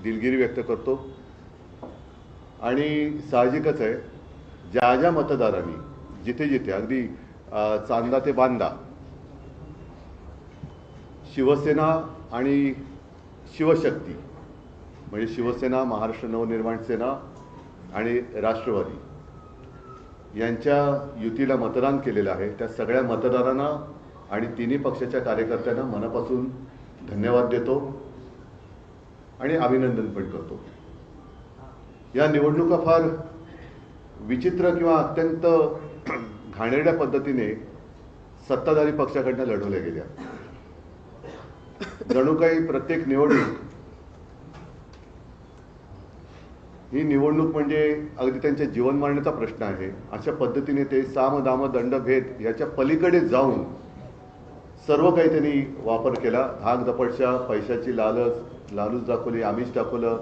दिलगिरी व्यक्त करतो आणि साहजिकच आहे ज्या ज्या मतदारांनी जिथे जिथे अगदी चांदा ते बांदा शिवसेना आणि शिवशक्ती म्हणजे शिवसेना, महाराष्ट्र नवनिर्माण सेना आणि राष्ट्रवादी यांच्या युतीला मतदान केलेलं आहे त्या सगळ्या मतदारांना आणि तिन्ही पक्षाच्या कार्यकर्त्यांना मनापासून धन्यवाद देतो आणि अभिनंदन पण करतो। या निवडणुका फार विचित्र किंवा अत्यंत घाणेरड्या पद्धतीने सत्ताधारी पक्षाकडनं लढवल्या गेल्या। जणू काही प्रत्येक निवडणूक ही निवडणूक म्हणजे अगदी त्यांच्या जीवन मरणाचा प्रश्न आहे अशा पद्धतीने ते साम दाम दंड भेद याच्या पलीकडे जाऊन सर्व काही त्यांनी वापर केला। धाक दपटशा, पैशाची लालूच दाखवली, आमिष दाखवलं।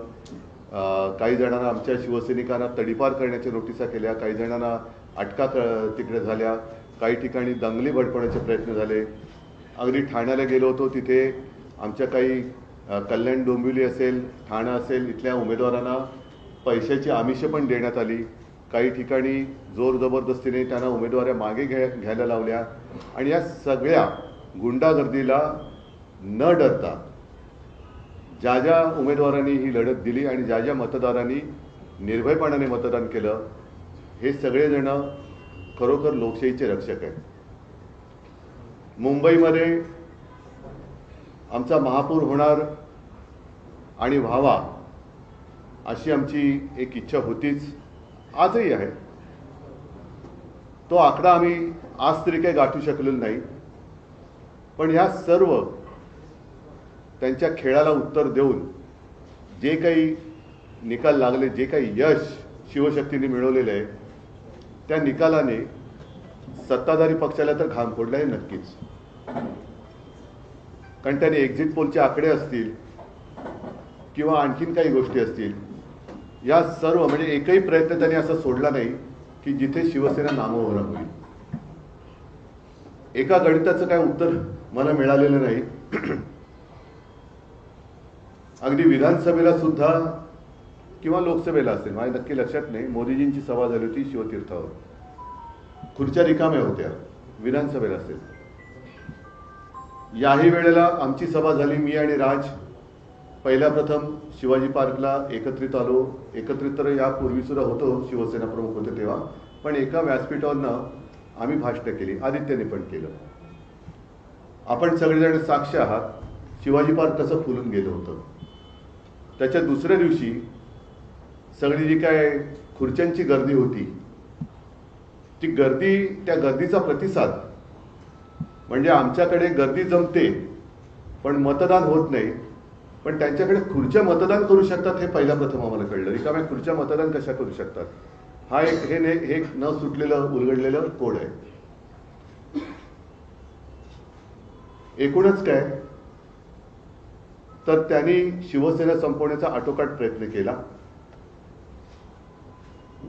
काही जणांना आमच्या शिवसैनिकांना तडीपार करण्याच्या नोटिसा केल्या, काही जणांना अटका तिकडे झाल्या, काही ठिकाणी दंगली भडकवण्याचे प्रयत्न झाले। अगदी ठाण्याला गेलो होतो, तिथे आमच्या काही कल्याण डोंबिवली असेल, ठाणा असेल इथल्या उमेदवारांना पैशाची आमिषं पण देण्यात आली। काही ठिकाणी जोर जबरदस्तीने त्यांना उमेदवाऱ्या मागे घ्यायला लावल्या आणि या सगळ्या गुंडागर्दीला न डरता ज्या ज्या उमेदवारांनी ही लढत दिली आणि ज्या ज्या मतदारांनी निर्भयपणाने मतदान केलं हे सगळेजण खरोखर लोकशाहीचे रक्षक आहेत। मुंबईमध्ये आमचा महापौर होणार आणि व्हावा अशी आमची एक इच्छा होतीच, आजही आहे। तो आकडा आम्ही आज तरी काही गाठू शकलेलो नाही, पण ह्या सर्व त्यांच्या खेळाला उत्तर देऊन जे काही निकाल लागले, जे काही यश शिवशक्तीने मिळवलेले आहे त्या निकालाने सत्ताधारी पक्षाला तर घाम फोडला आहे नक्कीच। कारण त्याने एक्झिट पोलचे आकडे असतील किंवा आणखीन काही गोष्टी असतील, या सर्व म्हणजे एकही प्रयत्न त्यांनी असा सोडला नाही की जिथे शिवसेना नामोहरम होईल। एका गणिताचं काय उत्तर मला मिळालेलं नाही। अगदी विधानसभेला सुद्धा किंवा लोकसभेला असेल, माझ्या नक्की लक्षात नाही, मोदीजींची सभा झाली होती शिवतीर्थावर, खुर्च्या रिकाम्या होत्या। विधानसभेला असेल, याही वेळेला आमची सभा झाली, मी आणि राज पहिल्या प्रथम शिवाजी पार्कला एकत्रित आलो। एकत्रित तर यापूर्वी सुद्धा होतो, शिवसेना प्रमुख होते तेव्हा, पण एका व्यासपीठावरनं आम्ही भाषणं केली, आदित्यने पण केलं। आपण सगळेजण साक्ष आहात शिवाजी पार्क कसं फुलून गेलं होतं। त्याच्या दुसऱ्या दिवशी सगळी जी काय खुर्च्यांची गर्दी होती ती गर्दी, त्या गर्दीचा प्रतिसाद म्हणजे आमच्याकडे गर्दी जमते पण मतदान होत नाही, पण त्यांच्याकडे खुर्च्या मतदान करू शकतात हे पहिल्या प्रथम आम्हाला कळलं। रिकाम्या खुर्च्या मतदान कशा करू शकतात, हा एक न सुटलेलं उलगडलेलं कोड आहे। एकूणच काय तर त्यांनी शिवसेना संपवण्याचा आटोकाट प्रयत्न केला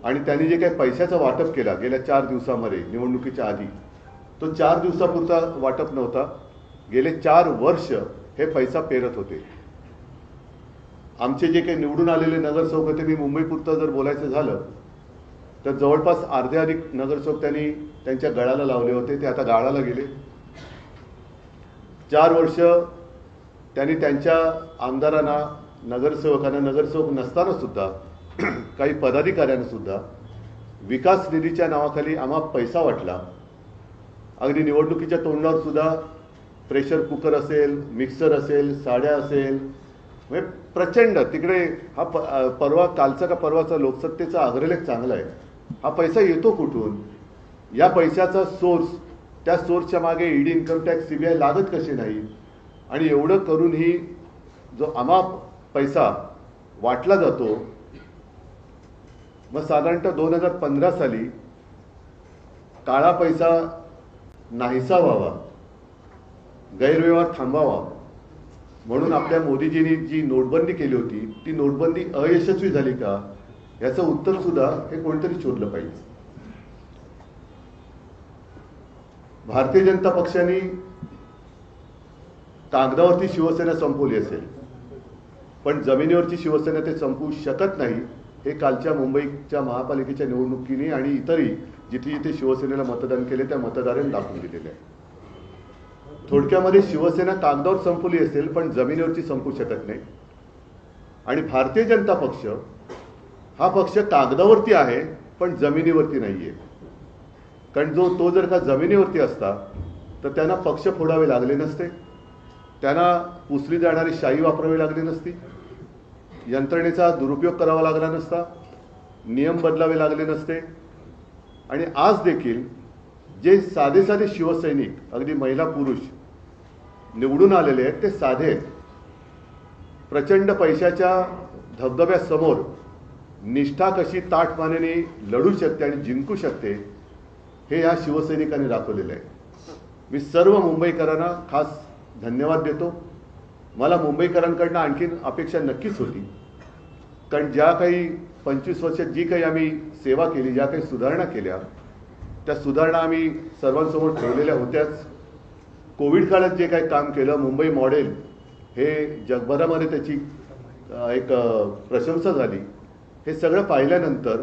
आणि त्यांनी जे काही पैशाचं वाटप केला गेल्या 4 दिवसामध्ये निवडणुकीच्या आधी, तो 4 दिवसापुरता वाटप नव्हता, गेले 4 वर्ष हे पैसा पेरत होते। आमचे जे काही निवडून आलेले नगरसेवक होते, मी मुंबईपुरतं जर बोलायचं झालं तर जवळपास अर्ध्याधिक नगरसेवक त्यांनी त्यांच्या गळाला लावले होते, ते आता गाळाला गेले। 4 वर्ष त्यांनी त्यांच्या आमदारांना, नगरसेवकांना, नगरसेवक नसताना सुद्धा काही पदाधिकाऱ्यांना सुद्धा विकास निधीच्या नावाखाली आम्हा पैसा वाटला। अगदी निवडणुकीच्या तोंडावर सुद्धा प्रेशर कुकर असेल, मिक्सर असेल, साड्या असेल, म्हणजे प्रचंड तिकडे हा परवा कालचा का परवाचा लोकसत्तेचा अग्रलेख चांगला आहे। हा पैसा येतो कुठून, या पैशाचा सोर्स, त्या सोर्सच्या मागे ईडी, इन्कम टॅक्स, सीबीआय लागत कसे नाही, आणि एवढं करूनही जो आम्हा पैसा वाटला जातो, मग साधारणतः 2015 साली काळा पैसा नाहीसा व्हावा, गैरव्यवहार थांबावा म्हणून आपल्या मोदीजींनी जी नोटबंदी केली होती ती नोटबंदी अयशस्वी झाली का, याचं उत्तर सुद्धा हे कोणतरी शोधलं पाहिजे। भारतीय जनता पक्षाने कागदावरती शिवसेना संपवली असेल, पण जमिनीवरची शिवसेना ते संपवू शकत नाही, हे कालच्या मुंबईच्या महापालिकेच्या निवडणुकीने आणि इतरही जिथे जिथे शिवसेनेला मतदान केले त्या मतदारांनी दाखवून दिलेले आहे. थोडक्यामध्ये शिवसेना कागदावर संपवली असेल पण जमिनीवरची संपू शकत नाही. आणि भारतीय जनता पक्ष हा पक्ष कागदावरती आहे पण जमिनीवरती नाहीये. कारण तो जर का जमिनीवरती असता तर त्यांना पक्ष फोडावे लागले नसते, त्यांना पुसली जाणारी शाही वापरावी लागली नसती, यंत्रणेचा दुरुपयोग करावा लागला नसता, नियम बदलावे लागले नसते. आणि आज देखील जे साधे साधे शिवसैनिक, अगदी महिला पुरुष निवडून आलेले आहेत ते साधे आहेत. प्रचंड पैशाच्या धबधब्यासमोर निष्ठा कशी ताठमानेने लढू शकते आणि जिंकू शकते हे या शिवसैनिकांनी दाखवलेलं आहे. मी सर्व मुंबईकरांना खास धन्यवाद देतो. मला मुंबईकरांकडनं आणखीन अपेक्षा नक्कीच होती, कारण ज्या काही 25 वर्षात जी काही आम्ही सेवा केली, ज्या काही सुधारणा केल्या, त्या सुधारणा आम्ही सर्वांसमोर ठेवलेल्या होत्याच. कोविड काळात जे काही काम केलं, मुंबई मॉडेल हे जगभरामध्ये त्याची एक प्रशंसा झाली. हे सगळं पाहिल्यानंतर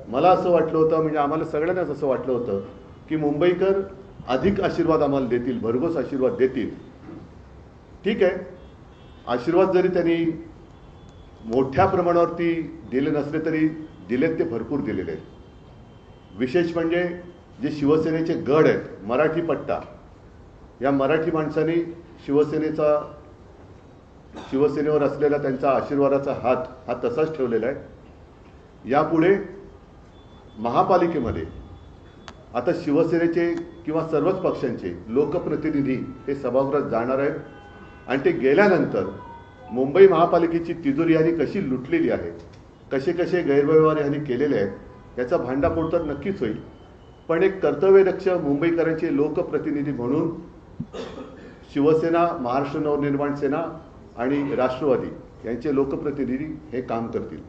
मला असं वाटलं होतं, म्हणजे आम्हाला सगळ्यांनाच असं वाटलं होतं की मुंबईकर अधिक आशीर्वाद आम्हाला देतील, भरघोस आशीर्वाद देतील. ठीक आहे, आशीर्वाद जरी त्यांनी मोठ्या प्रमाणावरती दिले नसले तरी दिलेत ते भरपूर दिलेले आहेत. विशेष म्हणजे जे शिवसेनेचे गड आहेत, मराठी पट्टा, या मराठी माणसांनी शिवसेनेवर असलेला त्यांचा आशीर्वादाचा हात हा तसाच ठेवलेला आहे. यापुढे महापालिकेमध्ये आता शिवसेनेचे किंवा सर्वच पक्षांचे लोकप्रतिनिधी हे सभागृहात जाणार आहेत आणि ते गेल्यानंतर मुंबई महापालिकेची तिजोरी यांनी कशी लुटलेली आहे, कसे कसे गैरव्यवहार यांनी केलेले आहेत याचा भांडाफोड तर नक्कीच होईल. पण एक कर्तव्यदक्ष मुंबईकरांचे लोकप्रतिनिधी म्हणून शिवसेना, महाराष्ट्र नवनिर्माण सेना आणि राष्ट्रवादी यांचे लोकप्रतिनिधी हे काम करतील.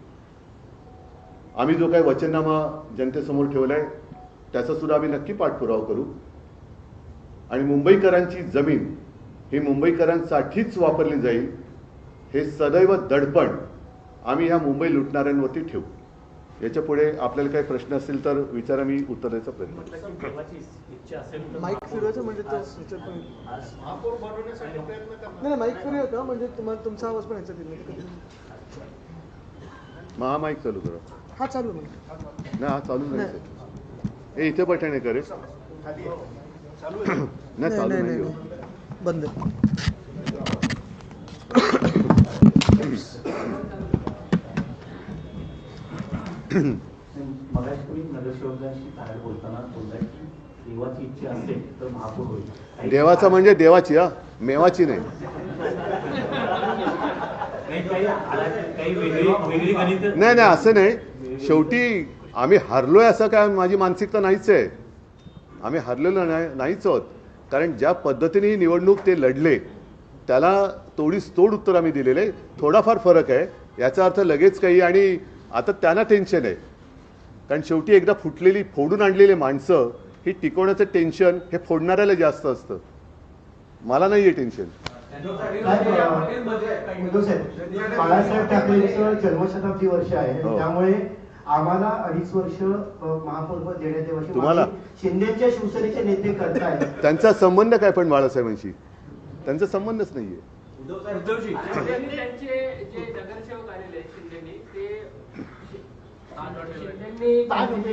आम्ही जो काही वचननामा जनतेसमोर ठेवला आहे त्याचा सुद्धा आम्ही नक्की पाठपुरावा करू. आणि मुंबईकरांची जमीन ही मुंबईकरांसाठीच वापरली जाईल हे सदैव दडपण आम्ही ह्या मुंबई लुटणाऱ्यांवरती ठेवू. याच्या पुढे आपल्याला काही प्रश्न असतील तर विचारा, मी उत्तर द्यायचा प्रयत्न करेन. माईक फिरवायचं म्हणजे नाही, माईक फिरव का म्हणजे तुम्हाला तुमचा आवाज पण ह्याच्यात येईल. हा माईक चालू करा. हा चालू म्हणजे नाही, हा चालू नाही. हे इथे बटन करे नाही, चालू नाही, बंद. देवाचा म्हणजे देवाची, हा मेवाची नाही. नाही नाही, असं नाही. शेवटी आम्ही हरलोय असं काय माझी मानसिकता नाहीच आहे. आम्ही हरलेलो नाहीच आहोत. कारण ज्या पद्धतीने ही निवडणूक ते लढले त्याला तोडीस तोड उत्तर आम्ही दिलेले. थोडाफार फरक आहे, याचा अर्थ लगेच काही. आणि आता त्यांना टेन्शन आहे, कारण शेवटी एकदा फुटलेली, फोडून आणलेली माणसं ही टिकवण्याचं टेन्शन हे फोडणाऱ्याला जास्त असतं. मला नाही आहे टेन्शन. बाळासाहेब ठाकरेंचं जन्मशताब्दी वर्ष आहे, त्यामुळे आम्हाला 2.5 वर्ष महापौरपद देण्यात यावं. तुम्हाला शिंदेच्या शिवसेनेचे नेते करतायत. त्यांचा संबंध काय पण बाळासाहेबांशी? त्यांचा संबंधच नाहीये. उद्धवजी त्यांचे जे नगरसेवक आलेले शिंदेनी ते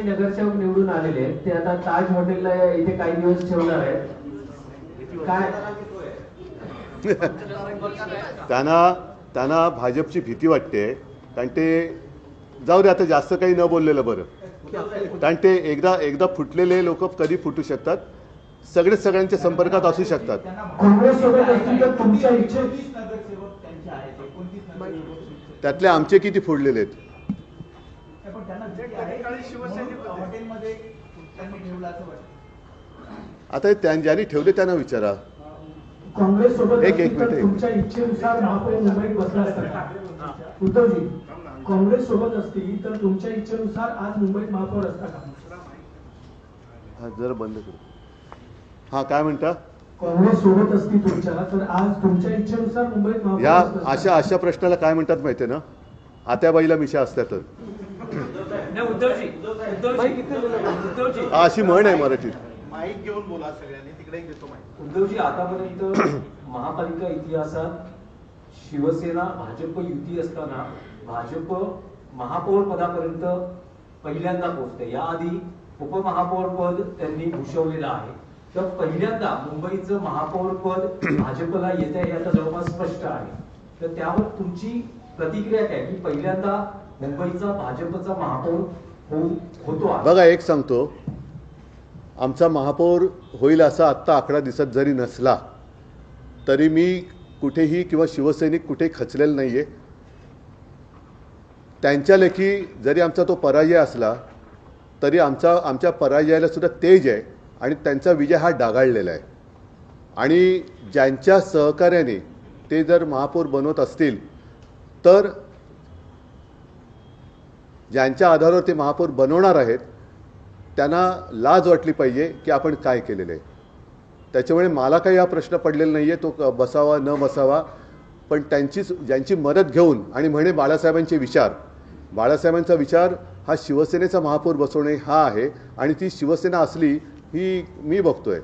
नगरसेवक निवडून आलेले आहेत, ते आता ताज हॉटेलला इथे काही दिवस ठेवणार आहेत. काय त्यांना भाजपची भीती वाटते. कारण ते जाऊ दे, आता जास्त काही न बोललेलं बरं. कारण ते एकदा फुटलेले लोक कधी फुटू शकतात, सगळ्यांच्या संपर्कात असू शकतात. त्यातले आमचे किती फोडलेले आहेत? आता ज्यांनी ठेवले त्यांना विचारा. काँग्रेस सोबत एक मिनिट. तुमच्या इच्छेनुसार महापौर मुंबईत बसला असता. उद्धवजी, काँग्रेस सोबत असती तर तुमच्या इच्छेनुसार आज मुंबईत महापौर असता का? हा जरा बंद करू. हा काय म्हणता? काँग्रेस सोबत असती तुमच्या तर आज तुमच्या इच्छेनुसार मुंबईत महापौर या असतं. अशा प्रश्नाला काय म्हणतात माहितीये ना, आत्याबाईला मिशा असतात. माईक इथे दिलं. उद्धवजी अशी म्हण आहे मराठीत. माईक घेऊन बोला सगळ्यांनी, तिकडे घेतो माईक. उद्धवजी, आतापर्यंत महापालिका इतिहासात शिवसेना भाजप युती असताना भाजप महापौर पदापर्यंत पहिल्यांदा पोहोचते. याआधी उपमहापौर पद त्यांनी भूषवलेलं आहे. तर पहिल्यांदा मुंबईचं महापौर पद भाजपला येत आहे हे आता जवळपास स्पष्ट आहे. तर त्यावर तुमची प्रतिक्रिया काय की पहिल्यांदा मुंबईचा भाजपचा महापौर होतो आहे? बघा, एक सांगतो, आमचा महापौर होईल असा आत्ता आकडा दिसत जरी नसला तरी मी कुठेही किंवा शिवसैनिक कुठेही खचलेलं नाहीये. त्यांच्या लेखी जरी आमचा तो पराजय असला तरी आमच्या पराजयाला सुद्धा तेज आहे आणि त्यांचा विजय हा डागाळलेला आहे. आणि ज्यांच्या सहकार्याने ते जर महापौर बनवत असतील तर ज्यांच्या आधारावर ते महापौर बनवणार आहेत त्यांना लाज वाटली पाहिजे की आपण काय केलेलं आहे. त्याच्यामुळे मला काही हा प्रश्न पडलेला नाही आहे तो बसावा न बसावा, पण ज्यांची मदत घेऊन आणि म्हणे बाळासाहेबांचा विचार हा शिवसेनेचा महापौर बसवणे हा आहे आणि ती शिवसेना असली ही मी बघतोय.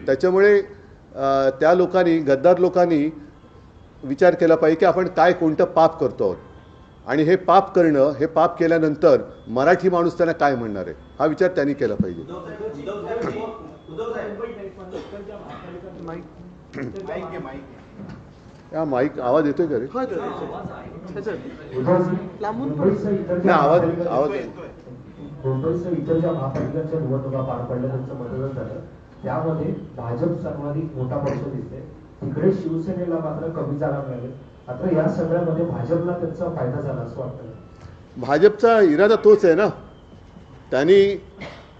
त्याच्यामुळे त्या लोकांनी, गद्दार लोकांनी विचार केला पाहिजे की आपण कोणतं पाप करतो आहोत आणि हे पाप केल्यानंतर मराठी माणूस त्यांना काय म्हणणार आहे हा विचार त्यांनी केला पाहिजे. या माईक आवाज येतोय का रे? हा, तर. लांबून पण. नाही, आवाज मुंबईसह इतर ज्या महापालिकांच्या निवडणुका पार पडल्या त्यांचं मतदान झालं त्यामध्ये भाजप सर्वाधिक मोठा पक्ष दिसते. तिकडे शिवसेनेला मात्र कमी जागा मिळाले. मात्र या सगळ्यामध्ये भाजपला त्याचा फायदा झाला असं वाटतं. भाजपचा इरादा तोच आहे ना. त्यांनी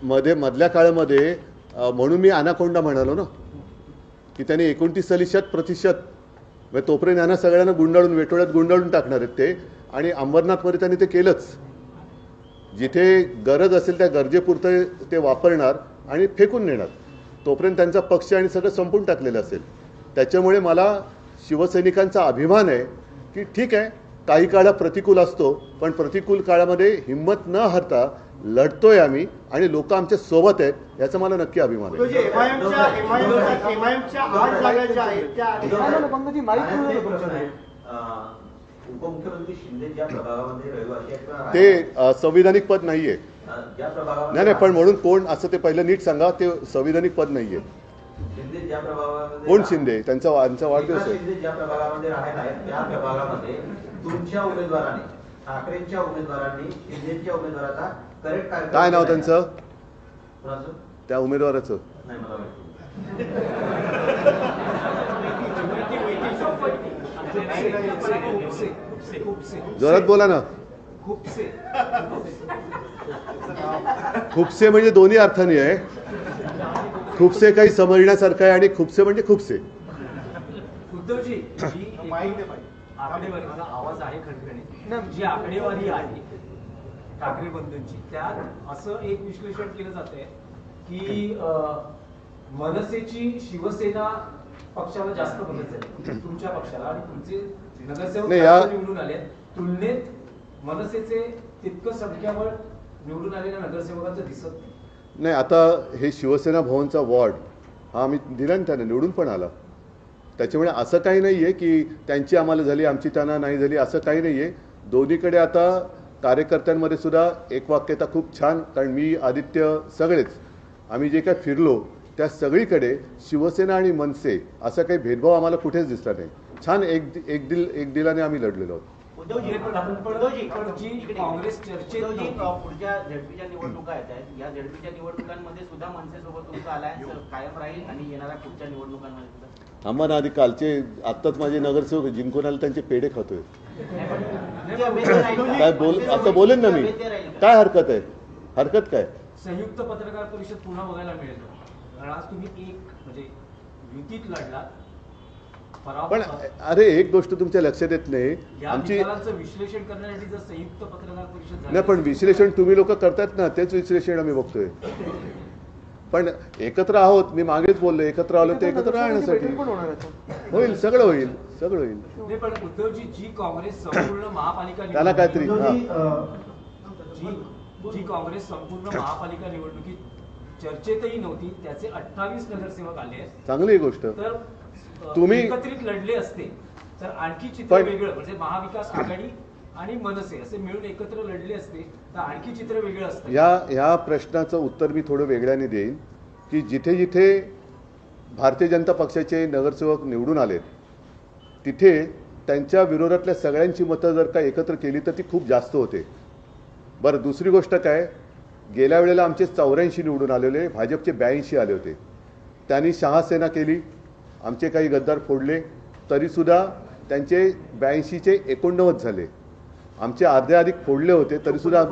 मधल्या काळामध्ये म्हणून मी अनाकोंडा म्हणालो ना की त्यांनी 29% म्हणजे तोपर्यंत यांना सगळ्यांना वेटोळ्यात गुंडाळून टाकणार आहेत ते. आणि अंबरनाथमध्ये त्यांनी ते केलंच. जिथे गरज असेल त्या गरजेपुरतं ते वापरणार आणि फेकून नेणार. तोपर्यंत त्यांचा पक्ष आणि सगळं संपून टाकलेलं असेल. त्याच्यामुळे मला शिवसैनिकांचा अभिमान आहे की ठीक आहे, काही काळा प्रतिकूल असतो पण प्रतिकूल काळामध्ये हिंमत न हरता लढतोय आम्ही आणि लोक आमच्या सोबत आहेत याचा मला नक्की अभिमान आहे. एमआयएमच्या 8 जागा ज्या आहेत त्या पंकजी माईक दिलं तुमच्या. उपमुख्यमंत्री शिंदे ज्या प्रभागामध्ये रहिवासी आहेत ते संविधानिक पद नाहीये. ज्या प्रभागामध्ये नाही पण म्हणून कोण असं ते पहिलं नीट सांगा. ते संविधानिक पद नाहीये. शिंदे ज्या प्रभागामध्ये कोण शिंदे? त्यांचा वाढदिवस आहे. शिंदे ज्या प्रभागामध्ये राहत आहेत त्या प्रभागामध्ये तुमच्या उमेदवाराने, ठाकरेंच्या उमेदवारांनी शिंदेच्या उमेदवाराचा करेक्ट काय नाव त्यांचं? कोणाचं? त्या उमेदवाराचं नाही मला माहिती. जोरात बोला ना. खुपसे म्हणजे दोन्ही अर्थाने आहे. खुपसे काही समजण्यासारखं आहे आणि खुपसे म्हणजे खुपसे. उद्धवजी, जी आकडेवारीचा आवाज आहे खणखणीत, जी आकडेवारी आहे ठाकरे बंधूंची, त्यात असं एक विश्लेषण केलं जात आहे की मनसेची शिवसेना पक्षाला जास्त मदत झाली तुमच्या पक्षाला आणि तुमचे नगरसेवक निवडून आले. तुलनेत मनसेचे तितकं संख्याबळ निवडून आलेल्या नगरसेवकांचं दिसत नाही. नाही, आता हे शिवसेना भवनचा वॉर्ड हा आम्ही दिला ना, त्याने निवडून पण आला. त्याच्यामुळे असं काही नाही आहे की त्यांची आम्हाला झाली आमची त्यांना नाही झाली, असं काही नाही आहे. दोन्हीकडे आता कार्यकर्त्यांमध्ये सुद्धा एकवाक्यता खूप छान. कारण मी, आदित्य, सगळेच आम्ही जे काय फिरलो त्या सगळीकडे शिवसेना आणि मनसे असा काही भेदभाव आम्हाला कुठेच दिसला नाही. छान एक दिलाने आम्ही लढलेलो आहोत. काँग्रेस चर्चेत पुढच्या झडपीच्या निवडणुका येत आहेत. या झडपीच्या निवडणुकांमध्ये सुद्धा मनसेसोबत तुमचा अलायन्स कायम राहील आणि येणाऱ्या पुढच्या निवडणुकांमध्ये सुद्धा? आम्हाला आधी कालचे आत्ताच माझे नगरसेवक जिंकून आले त्यांचे पेढे खातोय. आता बोलेन ना मी. काय हरकत आहे? हरकत काय? संयुक्त पत्रकार परिषद पुन्हा बघायला मिळेल कारण आज तुम्ही म्हणजे युतीत लढला. पण अरे एक गोष्ट तुमच्या लक्षात येत नाही. आमची विश्लेषण करण्यासाठी जर संयुक्त पत्रकार परिषद नाही, पण विश्लेषण तुम्ही लोक करतायत ना, तेच विश्लेषण आम्ही बघतोय. पण एकत्र आहोत, मी मागेच बोललो, एकत्र आलो ते एकत्र राहण्यासाठी बैठक पण होणार आहे. होईल, सगळं होईल, सगळं होईल. नाही, पण उद्धवजी, जी काँग्रेस संपूर्ण महापालिका त्याला काहीतरी जी काँग्रेस संपूर्ण महापालिका निवडणुकीत चर्चेतही नव्हती, त्याचे 28 नगरसेवक आले आहेत. चांगली गोष्ट. तर तुम्ही एकत्रित लढले असते तर आणखी चित्र वेगळं, म्हणजे महाविकास आघाडी आणि मनसे असे मिळून एकत्र लढले असते तर आणखी चित्र वेगळं असतं. या प्रश्नाचं उत्तर मी थोडं वेगळ्याने देईन की जिथे जिथे भारतीय जनता पक्षाचे नगरसेवक निवडून आलेत तिथे त्यांच्या विरोधातल्या सगळ्यांची मतं जर का एकत्र केली तर ती खूप जास्त होते. बरं, दुसरी गोष्ट काय, गेल्या वेळेला आमचे 84 निवडून आलेले, भाजपचे 82 आले होते. त्यांनी शहासेना केली, आमचे काही गद्दार फोडले, तरीसुद्धा त्यांचे 82चे 89 झाले. आमचे अर्धे अधिक फोडले होते तरीसुद्धा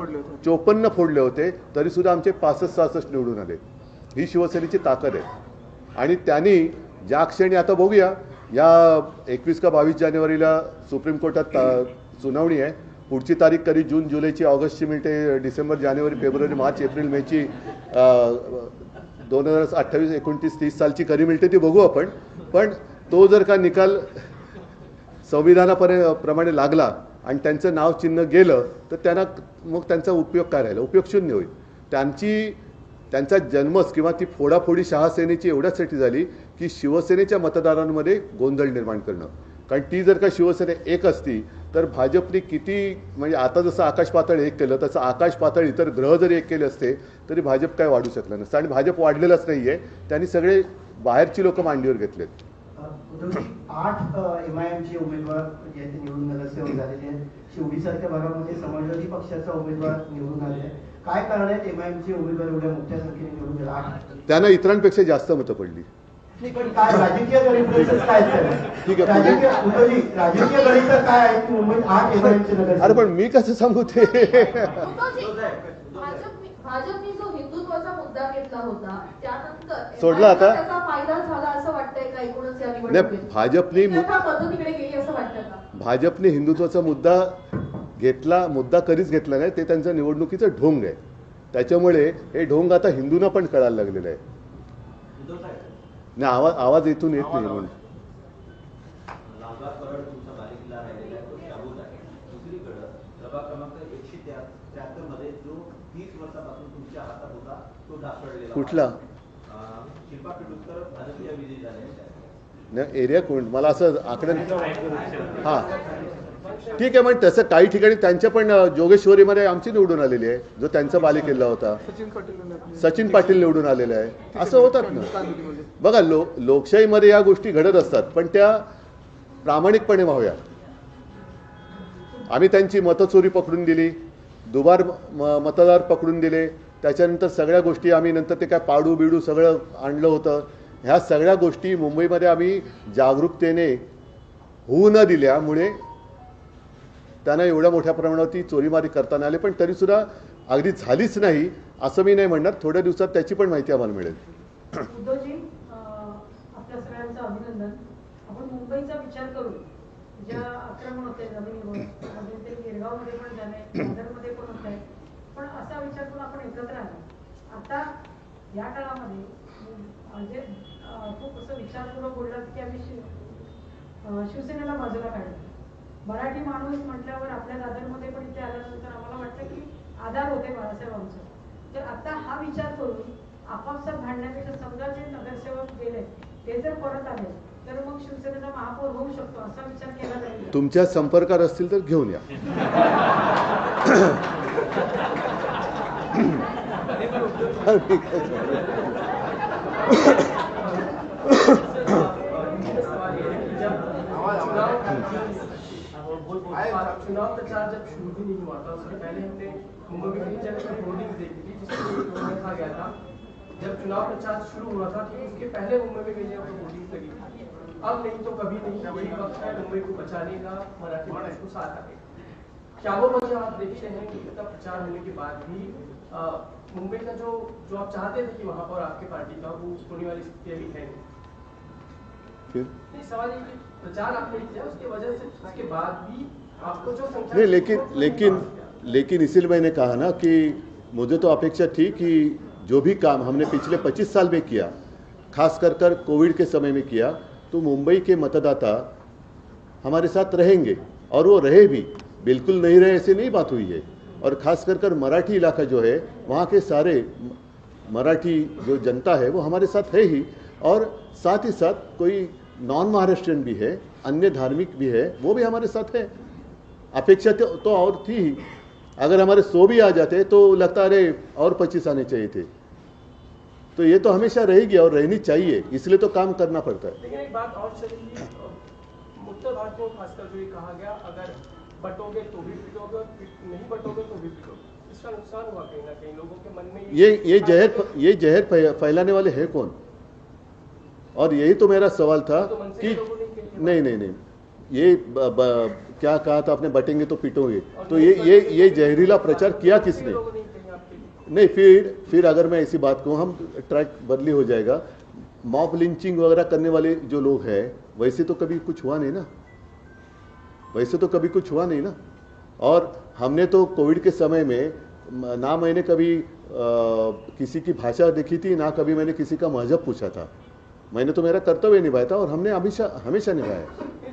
54 फोडले होते तरीसुद्धा आमचे 65-66 निवडून आले. ही शिवसेनेची ताकद आहे. आणि त्यांनी ज्या क्षणी, आता बघूया, या 21 का 22 जानेवारीला सुप्रीम कोर्टात सुनावणी आहे, पुढची तारीख कधी जून जुलैची, ऑगस्टची मिळते, डिसेंबर जानेवारी फेब्रुवारी मार्च एप्रिल मेची 2028 29 30 सालची कधी मिळते ती बघू आपण. पण तो जर का निकाल संविधानाप्रमाणे लागला आणि त्यांचं नाव चिन्ह गेलं तर त्यांना मग त्यांचा उपयोग काय राहिला, उपयोग शून्य होईल. त्यांचा जन्मच किंवा ती फोडाफोडी शहासेनेची एवढ्यासाठी झाली की शिवसेनेच्या मतदारांमध्ये गोंधळ निर्माण करणं. कारण ती जर का शिवसेना एक असती तर भाजपने किती, म्हणजे आता जसं आकाश पातळ एक केलं तसं आकाश पातळ इतर ग्रह जरी एक केले असते तरी भाजप काय वाढू शकलं नसतं. आणि भाजप वाढलेलंच नाही आहे, त्यांनी सगळे बाहेरची लोक मांडीवर घेतलेत. 8 MIMचे उमेदवार जे आहेत ते निवडून नगरसेवक झालेले आहेत. शिवडीसारख्या भागामध्ये समाजवादी पक्षाचा उमेदवार निवडून आले आहेत. काय कारण आहेत MIMचे उमेदवार एवढ्या मोठ्या संख्येने निवडून गेले? 8 त्यांना इतरांपेक्षा जास्त मतं पडली. पण काय राजकीय गणित काय ठीक आहे, राजकीय गणित काय आहे की मुंबईत 8 MIMचे नगरसेवक? अरे पण मी कसं सांगू ते. भाजपने जो हिंदुत्वाचा मुद्दा घेतला होता त्यानंतर सोडला आता? त्याचा फायदा झाला असं वाटतंय का एकूणच या नाही, निवडणुकीत? भाजपने पद्धतीकडे गेली असं वाटतं का? भाजपने हिंदुत्वाचा मुद्दा कधीच घेतला नाही. ते त्यांचं निवडणुकीचं ढोंग आहे. त्याच्यामुळे हे ढोंग आता हिंदूंना पण कळायला लागलेलं आहे. नाही, आवाज इथून येत नाही म्हणून. लालबाग परळ तुमचा बालेकिल्ला राहिलेला आहे, तो शाबूत आहे. दुसरीकडं प्रभाग क्रमांक 173 मध्ये जो 30 वर्षापासून तुमच्या हातात होता तो ढासळलेला. कुठला? शिल्पा पिडुस्कर भाजपच्या विजयी झाले. नाही, एरिया कोण, मला असं आकडे. हां, ठीक आहे. मग तसं काही ठिकाणी त्यांच्या पण जोगेश्वरीमध्ये आमची निवडून आलेली आहे, जो त्यांचा बालेकिल्ला होता. सचिन पाटील निवडून आलेले आहे. असं होतात ना. बघा, लोकशाहीमध्ये या गोष्टी घडत असतात, पण त्या प्रामाणिकपणे व्हाव्या. आम्ही त्यांची मतचोरी पकडून दिली, दुबार मतदार पकडून दिले, त्याच्यानंतर सगळ्या गोष्टी आम्ही नंतर ते काय पाडू बिडू सगळं आणलं होतं. ह्या सगळ्या गोष्टी मुंबईमध्ये आम्ही जागरूकतेने होऊ न दिल्यामुळे त्यांना एवढ्या मोठ्या प्रमाणावरती चोरीमारी करताना आले. पण तरीसुद्धा अगदी झालीच नाही असं मी नाही म्हणणार. थोड्या दिवसात त्याची पण माहिती आम्हाला मिळेल. उद्धवजी, आपल्या सगळ्यांचं अभिनंदन. आपण मुंबईचा विचार करू, ज्या आक्रमण होते जमिनीवर, ते गिरगावमध्ये पण झाले, दादरमध्ये पण होत आहे, पण असा विचार करून आपण एकत्र आलो. आता या काळामध्ये म्हणजे खूप असं विचारपूर्वक बोललात की आम्ही शिवसेनेला बाजूला काढलं. मराठी माणूस म्हटल्यावर आपल्या दादरमध्ये पण इथे आल्यानंतर आम्हाला वाटतं की आधार होते बाळासाहेबांचं. तर आता हा विचार करून आपापसात भांडण्यापेक्षा समजा जे नगरसेवक गेले ते जर परत आले तर मग शिवसेनेचा महापौर होऊ शकतो असा विचार केला जाईल. तुमच्या संपर्कात असतील तर घेऊन या. चुनाव प्रचार जब शुरू भी नहीं हुआ था उससे पहले हमने मुंबई में होर्डिंग्स देखी थी जिसमें लिखा गया था, जब चुनाव प्रचार शुरू हुआ था तो उसके पहले मुंबई में कई जगह होर्डिंग्स लगी थी, अब नहीं तो कभी नहीं, यही वक्त है मुंबई को बचाने का, मराठी मानस को साथ आने। क्या वो वजह आप देखते हैं कि इतना प्रचार होने के बाद भी मुंबई का जो आप चाहते थे कि महापौर आपके पार्टी का वो होने वाली स्थिति अभी है नहीं? सवाल ये कि प्रचार आपने किया उसके वजह से उसके बाद भी आपको जो संख्या नहीं, लेकिन इसीलिए मैंने कहा ना कि मुझे तो अपेक्षा थी कि जो भी काम हमने पिछले 25 साल में किया, खास कर कोविड के समय में किया, तो मुंबई के मतदाता हमारे साथ रहेंगे और वो रहे भी, बिल्कुल नहीं रहे ऐसे नहीं बात हुई है। और खास कर मराठी इलाका जो है, वहाँ के सारे मराठी जो जनता है वो हमारे साथ है ही, और साथ ही साथ कोई नॉन महाराष्ट्रियन भी है, अन्य धार्मिक भी है, वो भी हमारे साथ है। अपेक्षा तो और थी ही, अगर हमारे 100 भी आ जाते तो लगता अरे और 25 आने चाहिए थे। तो ये तो हमेशा रहेगी और रहनी चाहिए, इसलिए तो काम करना पड़ता है। लेकिन एक बात और चलेगी, उत्तर भारत में खासकर जो ये कहा गया, अगर बटोगे तो भी पिटोगे और नहीं बटोगे तो भी पिटोगे, इसका नुकसान हुआ कहीं ना कहीं लोगों के मन में। ये जहर फैलाने वाले हैं कौन? और यही तो मेरा सवाल था कि नहीं, ये क्या कहा था आपने, बटेंगे तो पिटोगे, तो ये जहरीला प्रचार किया किसने? नहीं, फिर अगर मैं ऐसी बात कहूँ, हम ट्रैक बदली हो जाएगा। मॉब लिंचिंग वगैरह करने वाले जो लोग हैं, वैसे तो कभी कुछ हुआ नहीं ना, और हमने तो कोविड के समय में ना मैंने कभी किसी की भाषा देखी थी, ना कभी मैंने किसी का मजहब पूछा था। मैंने तो मेरा कर्तव्य निभाया था और हमने हमेशा निभाया।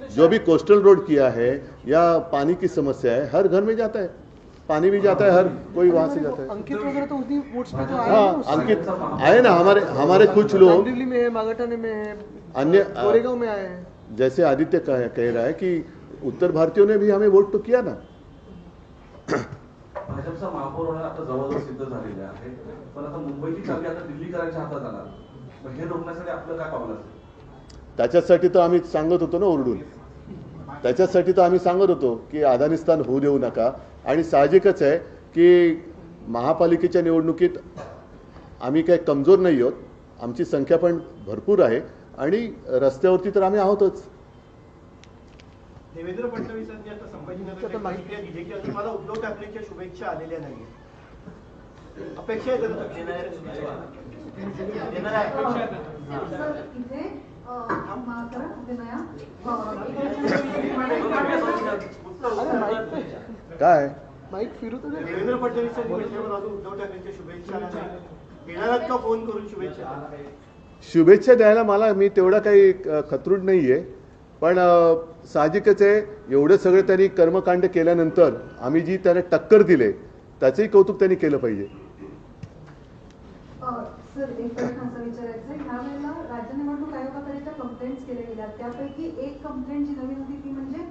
जो भी कोस्टल रोड किया है या पानी की समस्या है, हर घर में जाता है, पानी भी जाता है, हर कोई वहां से जाता है। अंकित वगैरह तो उसी वोट्स पे जो आए हाँ, अंकित आए ना, हमारे कुछ लोग कांदिवली में है, मागाठाणे में है, अन्य गोरेगांव में आए हैं। जैसे आदित्य कह रहा है कि उत्तर भारतीयों ने भी हमें वोट तो किया ना। भाजपचा महापौर होणं आता जवळजवळ सिद्ध झालेलं आहे, पण आता मुंबईची चावी आता दिल्लीकरांच्या हातात जाणार, मग हे रोखण्यासाठी आपलं काय पावलं असेल? त्याच्यासाठी तर आम्ही सांगत होतो ना ओरडून, त्याच्यासाठी तर आम्ही सांगत होतो की अफगाणिस्तान होऊ देऊ नका। आणि साहजिकच आहे की महापालिकेच्या निवडणुकीत आम्ही काही कमजोर नाही आहोत, आमची संख्या पण भरपूर आहे आणि रस्त्यावरती तर आम्ही आहोतच। देवेंद्र फडणवीसांनी आता संभाजीनगर माहिती दिली की अजून मला उद्धव ठाकरेंच्या शुभेच्छा आलेल्या नाही, अपेक्षा आहे इथे काय माईक फिरवतो ना? देवेंद्र फडणवीसांनी म्हटल्यावर अजून उद्धव ठाकरेंच्या शुभेच्छा आल्या नाही, येणारात का फोन करून शुभेच्छा द्यायला मला मी तेवढा काही खतरूड नाहीये, पण साहजिकच आहे एवढे सगळे त्यांनी कर्मकांड केल्यानंतर आम्ही जी त्याने टक्कर दिले त्याचंही कौतुक त्यांनी केलं पाहिजे। सर, एक प्रश्न असा विचारायचा आहे, ह्या वेळेला राज्य निवडणूक आयोगाकडे ज्या कंप्लेंट्स केल्या गेल्या त्यापैकी एक कंप्लेंट जी नवीन होती ती म्हणजे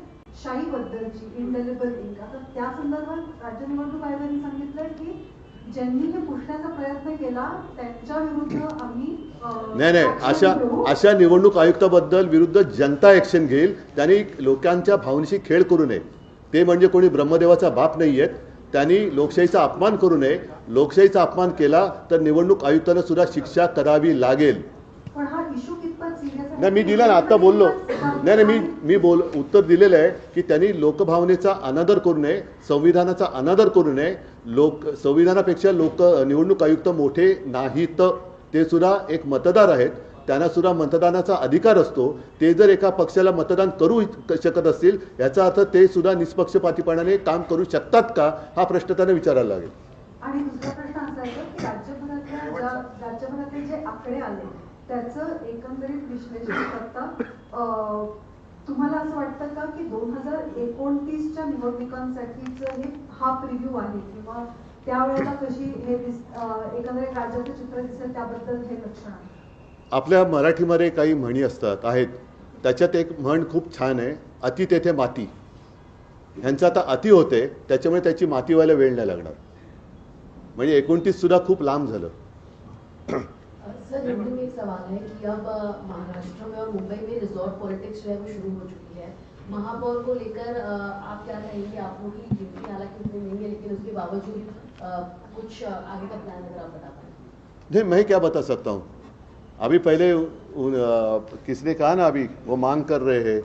शाई बद्दलची, इंडेलिबल इंक। आता त्या संदर्भात राज्य निवडणूक आयोगाने सांगितलंय की ज्यांनी हे पुसण्याचा प्रयत्न केला त्यांच्या विरुद्ध आम्ही नाही, अशा निवडणूक आयुक्ताबद्दल विरुद्ध जनता ऍक्शन घेईल। त्यांनी लोकांच्या भावनेशी खेळ करू नये, ते म्हणजे कोणी ब्रह्मदेवाचा बाप नाहीयेत, त्यांनी लोकशाहीचा अपमान करू नये। लोकशाहीचा अपमान केला तर निवडणूक आयुक्तांना सुद्धा शिक्षा करावी लागेल। पण हा इश्यू कितपत सिरियस आहे? नाही, मी दिला ना, आता बोललो नाही, मी उत्तर दिलेलं आहे की त्यांनी लोकभावनेचा अनादर करू नये, संविधानाचा अनादर करू नये। संविधानापेक्षा निवडणूक आयुक्त मोठे नाहीत, ते सुद्धा एक मतदार आहेत, त्यांना सुद्धा मतदानाचा अधिकार असतो। ते जर एका पक्षाला मतदान करू शकत असतील याचा अर्थ ते सुद्धा निष्पक्षपातीपणाने काम करू शकतात का, हा प्रश्न त्यांना विचारायला लागेल। आणि दुसरा प्रश्न असा आहे की राज्यभरातले जे आकडे आले त्याचं एकंदरीत विश्लेषण करता तुम्हाला असं वाटतं का की 2029च्या निवडणुकांसाठीचं हा प्रिव्ह्यू आहे किंवा त्यावेळेला कशी हे एकंदरीत राज्याचं चित्र दिसेल त्याबद्दल हे लक्षण आहे? आपल्या मराठीमध्ये काही म्हणी आहेत, त्याच्यात एक म्हण खूप छान आहे, अति तेथे माती। ह्यांचं आता अति होते त्याच्यामुळे त्याची माती व्हायला वेळ नाही लागणार, म्हणजे 29 सुद्धा खूप लांब झालं। सर, हिंदी में एक सवाल है कि अब महाराष्ट्र में और मुंबई में रिजॉर्ट पॉलिटिक्स जो है वो शुरू हो चुकी है। महापौर को लेकर आप क्या कहेंगे? आप लोग की गिनती हालांकि उतनी नहीं है लेकिन उसके बावजूद कुछ आगे का प्लान अगर आप बता पाए। नहीं, मैं क्या बता सकता हूँ, अभी पहले किसने कहा ना, अभी वो मांग कर रहे हैं।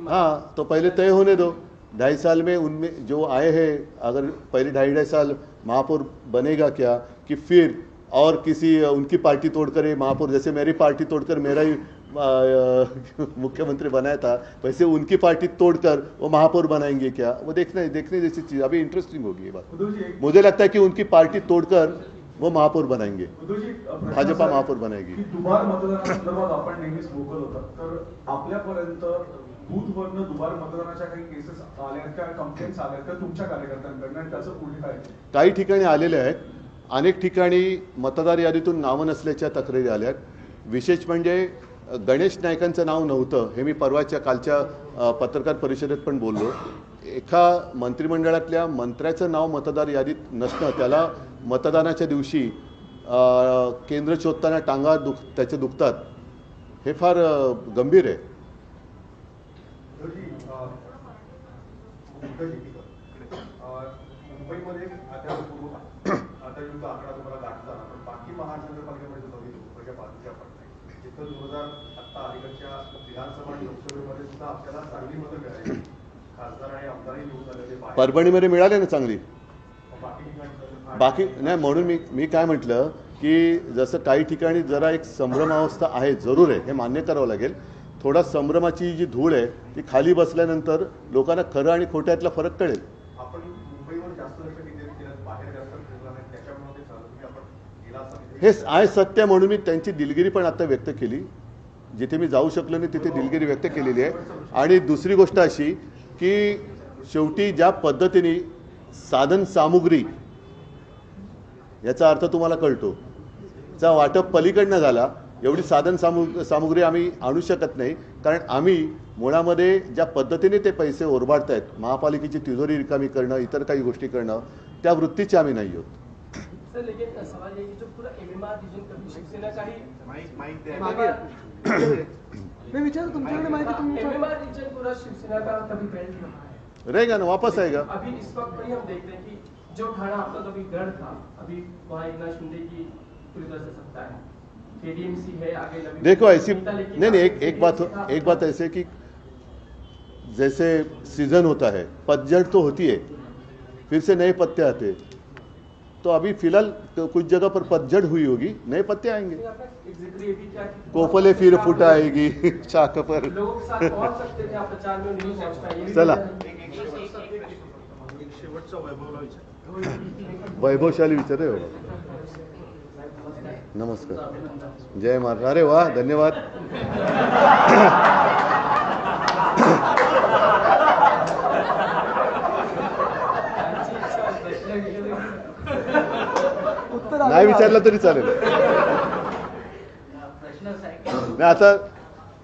हाँ, तो पहले तय होने दो, 2.5 साल में उनमें जो आए हैं, अगर पहले 2.5 साल महापौर बनेगा क्या, कि फिर और किसी उनकी पार्टी तोड़कर ये महापौर, जैसे मेरी पार्टी तोड़कर मेरा ही मुख्यमंत्री बनाया था, वैसे उनकी पार्टी तोड़कर वो महापौर बनाएंगे क्या? वो देखने जैसी चीज़, अभी इंटरेस्टिंग होगी ये बात। मुझे लगता है कि उनकी पार्टी तोड़कर वो महापौर बनाएंगे, भाजपा महापौर बनाएगी। दुबार मतदानासंदर्भात आपण नेहमीच वोकल होतात, तर आपल्यापर्यंत बूथवरनं दुबार मतदानाच्या काही केसेस आल्या का, कंप्लेंट्स आल्या का तुमच्या कार्यकर्त्यांकडनं, आणि त्याचं पुढे काय? काही ठिकाणी आलेले आहेत, अनेक ठिकाणी मतदार यादीतून नावं नसल्याच्या तक्रारी आल्या आहेत। विशेष म्हणजे गणेश नाईकांचं नाव नव्हतं, हे मी परवाच्या कालच्या पत्रकार परिषदेत पण बोललो। एका मंत्रिमंडळातल्या मंत्र्याचं नाव मतदार यादीत नसणं, त्याला मतदानाच्या दिवशी केंद्र शोधताना टांगा त्याचे दुखतात, हे फार गंभीर आहे। मुंबईमध्ये आता आकडा तुम्हाला गाठला, पण बाकी महानगरपालिकेमध्ये मुंबईच्या बाजूच्या पडतात जिथं 2000 आता अलीकडच्या विधानसभा आणि लोकसभेमध्ये सुद्धा आपल्याला चांगली मतं मिळाली, खासदार आणि आमदारही निवडून आलेले, परभणीमध्ये मिळाले ना चांगली, बाकी नाही। म्हणून मी काय म्हटलं की जसं काही ठिकाणी जरा एक संभ्रमावस्था आहे, जरूर आहे, हे मान्य करावं लागेल। थोडा संभ्रमाची जी धूळ आहे ती खाली बसल्यानंतर लोकांना खरं आणि खोट्यातला फरक कळेल। आपण मुंबईवर जास्त लक्ष केंद्रित केलं, बाहेर जास्त फिरला नाही, त्याच्यामुळे ते झालं। तुम्ही आपण गेला असं हे आहे सत्य, म्हणून मी त्यांची दिलगिरी पण आता व्यक्त केली, जिथे मी जाऊ शकलो नाही तिथे दिलगिरी व्यक्त केलेली आहे। आणि दुसरी गोष्ट अशी की शेवटी ज्या पद्धतीने साधन सामुग्री, याचा अर्थ तुम्हाला कळतो, चा वाटप पलीकडनं झाला, एवढी साधन सामुग्री आम्ही आणू शकत नाही, कारण आम्ही मुळामध्ये ज्या पद्धतीने ते पैसे ओरबाडत आहेत, महापालिकेची तिजोरी रिकामी करणं, इतर काही गोष्टी करणं, त्या वृत्तीचे आम्ही नाही आहोत। सर, लेकिन सवाल ये कि जो पूरा एमएमआर रीजन कभी शिवसेना का ही मैं विचार तुमच्याकडे माहिती, तुम्ही एमएमआर रीजन पूरा शिवसेना का कभी फेल रहा है, रहेगा ना, वापस आएगा। अभी इस वक्त पर ही हम देखते हैं कि जो ठाणा आपका कभी गढ़ था, अभी वहाँ एकनाथ शिंदे की पूरी तरह से सत्ता है, केडीएमसी है, आगे देखो ऐसी नहीं एक बात ऐसे कि जैसे सीजन होता है, पतझड़ तो होती है, फिर से नए पत्ते आते, तो अभी फिलहाल तो कुछ जगह पर पतझड़ हुई होगी, नए पत्ते आएंगे, कोफले फिर फुटाएगी शाख पर। लोगों के साथ पहुंच सकते थे आप प्रचार में, नहीं पहुंच पाए। चला, वैभवशाली विचार आहे बाबा। नमस्कार, जय महाराज। अरे वाह, धन्यवाद। नाही विचारलं तरी चालेल। नाही, आता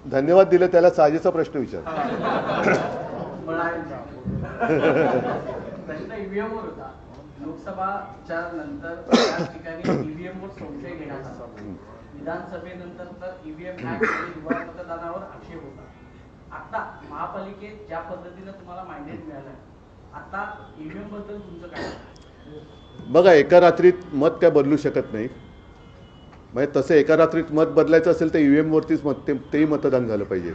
धन्यवाद दिले त्याला साजेचा प्रश्न विचार। प्रश्न ईव्हीएम वर होता। लोकसभाच्या नंतर त्याच ठिकाणी ईव्हीएम वर संशय घेण्यात आला, विधानसभेनंतर तर ईव्हीएम ऍक्ट आणि दुबार मतदानावर आक्षेप होता। आता महापालिकेत ज्या पद्धतीने तुम्हाला मांडेट मिळालं, आता ईव्हीएम बद्दल तुमचं काय? बघा, एका रात्रीत मत काय बदलू शकत नाही, म्हणजे तसं एका रात्रीत मत बदलायचं असेल तर ईव्हीएम वरतीच तेही मतदान झालं पाहिजे।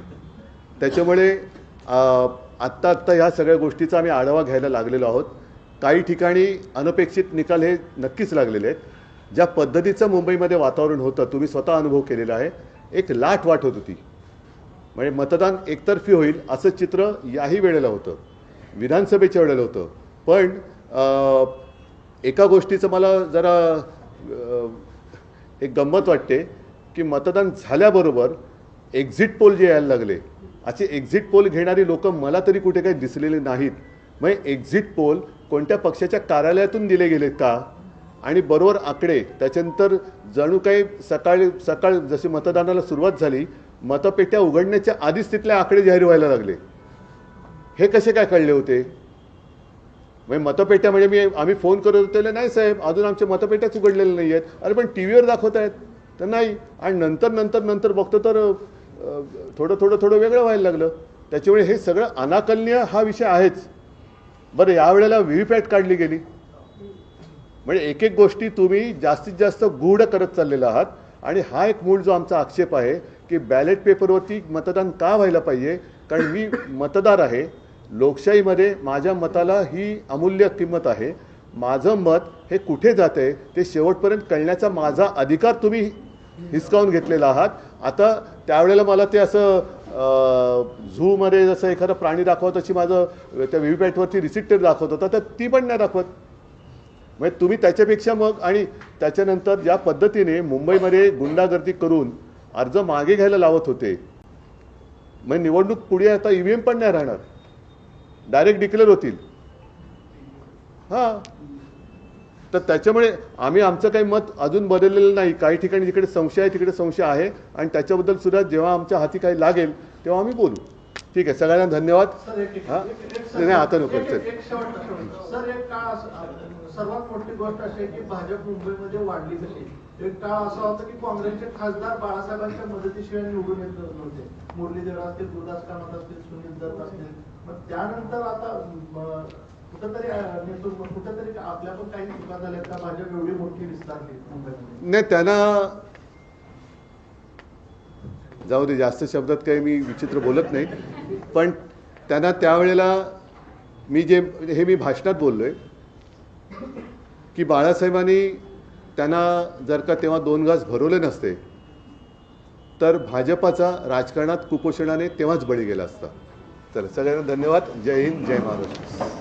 त्याच्यामुळे आत्ता ह्या सगळ्या गोष्टीचा आम्ही आढावा घ्यायला लागलेलो आहोत। काही ठिकाणी अनपेक्षित निकाल हे नक्कीच लागलेले आहेत। ज्या पद्धतीचं मुंबईमध्ये वातावरण होतं, तुम्ही स्वतः अनुभव केलेला आहे, एक लाट वाटत होती, म्हणजे मतदान एकतर्फी होईल असं चित्र याही वेळेला होतं, विधानसभेच्या वेळेला होतं। पण एका गोष्टीचं मला जरा एक गंमत वाटते की मतदान झाल्याबरोबर एक्झिट पोल जे यायला लागले, असे एक्झिट पोल घेणारी लोक मला तरी कुठे काही दिसलेले नाहीत। म्हणजे एक्झिट पोल कोणत्या पक्षाच्या कार्यालयातून दिले गेलेत का, आणि बरोबर आकडे त्याच्यानंतर जणू काही सकाळ जशी मतदानाला सुरुवात झाली, मतपेट्या उघडण्याच्या आधीच तिथले आकडे जाहीर व्हायला लागले। हे कसे काय कळले होते? म्हणजे मतपेट्या म्हणजे आम्ही फोन करत होते, नाही साहेब अजून आमच्या मतपेट्याच उघडलेल्या नाही आहेत। अरे पण टी व्हीवर दाखवत आहेत तर नाही, आणि नंतर बघतो तर थोडं वेगळं व्हायला लागलं। त्याच्यामुळे हे सगळं अनाकलनीय हा विषय आहेच। बरं, यावेळेला व्हीव्हीपॅट काढली गेली, म्हणजे एक गोष्टी तुम्ही जास्तीत जास्त गूढ करत चाललेला आहात, आणि हा एक मूळ जो आमचा आक्षेप आहे की बॅलेट पेपरवरती मतदान का व्हायला पाहिजे, कारण मी मतदार आहे, लोकशाहीमध्ये माझ्या मताला ही अमूल्य किंमत आहे। माझं मत हे कुठे जाते ते शेवटपर्यंत कळण्याचा माझा अधिकार तुम्ही हिसकावून घेतलेला आहात, आता त्यावेळेला मला ते असं झूमध्ये जसं एखादा प्राणी दाखवत अशी माझं त्या व्हीव्हीपॅटवरती रिसिप्ट दाखवत होता, तर ती पण नाही दाखवत. म्हणजे तुम्ही त्याच्यापेक्षा मग आणि त्याच्यानंतर ज्या पद्धतीने मुंबईमध्ये गुंडागर्दी करून अर्ज मागे घ्यायला लावत होते, म्हणजे निवडणूक पुढे आता EVM पण नाही राहणार, डायरेक्ट डिक्लेअर होतील. हां, तर त्याच्यामुळे आम्ही आमचं काही मत अजून बदललेलं नाही. काही ठिकाणी जिकडे संशय आहे तिकडे संशय आहे आणि त्याच्याबद्दल सुद्धा जेव्हा आमच्या हाती काही लागेल तेव्हा आम्ही बोलू. ठीक आहे, सगळ्यांना धन्यवाद. हां, नाही आता नको. सर, एक काळ सर्वात मोठी गोष्ट अशी आहे की भाजप मुंबईमध्ये वाढली कशी. एक काळ असा होता की काँग्रेसचे खासदार बाळासाहेबांच्या मदतीशिवाय निवडून येत नव्हते. मुरलीधर असतील, गुरुदास कामत असतील, सुनील दत्त असतील. मग त्यानंतर आता कुठंतरी आपल्या पण काही चुका झाल्या का? भाजप एवढी मोठी विस्तारली मुंबईमध्ये. नाही, त्यांना जाऊ दे, जास्त शब्दात काही मी विचित्र बोलत नाही. पण त्यांना त्यावेळेला मी भाषणात बोललोय की बाळासाहेबांनी त्यांना जर का तेव्हा 2 घास भरवले नसते तर भाजपाचा राजकारणात कुपोषणाने तेव्हाच बळी गेला असता. चला, सगळ्यांना धन्यवाद. जय हिंद, जय महाराष्ट्र.